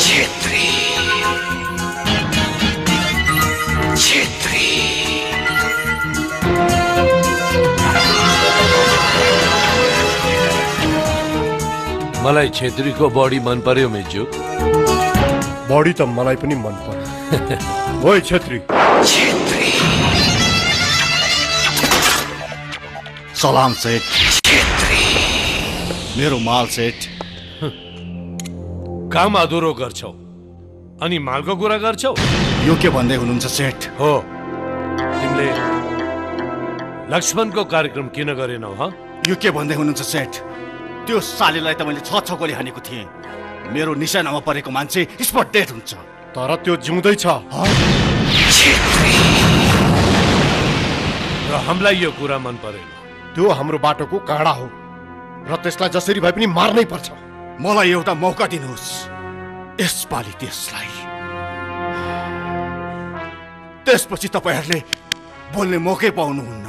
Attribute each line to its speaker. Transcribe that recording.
Speaker 1: छेत्री छेत्री
Speaker 2: मलाई छेत्रीको बॉडी मन पर्यो मिजु।
Speaker 3: बॉडी त मलाई पनि मन पर्यो। ओइ छेत्री।
Speaker 1: छेत्री
Speaker 4: सलाम सेठ।
Speaker 1: छेत्री
Speaker 4: मेरो माल सेठ।
Speaker 2: काम अधुरो गर्छौ अनि मालको कुरा गर्छौ।
Speaker 4: यो के भन्दै हुनुहुन्छ सेठ?
Speaker 2: हो, तिमीले लक्ष्मणको कार्यक्रम किन गरेनौ?
Speaker 4: यो के भन्दै हुनुहुन्छ सेठ? त्यो सालीलाई त मैले 6 गोली हानेको थिएँ। मेरो निशानामा परेको मान्छे स्पट डेड हुन्छ।
Speaker 3: तर त्यो जिउँदै छ।
Speaker 2: र हामीलाई यो कुरा मन परेन।
Speaker 3: त्यो हाम्रो बाटोको काँडा हो र त्यसलाई जसरी भए पनि मार्नै पर्छ।
Speaker 4: मलाई एउटा मौका दिनुहोस्। यसपालि त्यसलाई, त्यसपछि तपाईहरुले बोल्ने मौकै पाउनुहुन्न।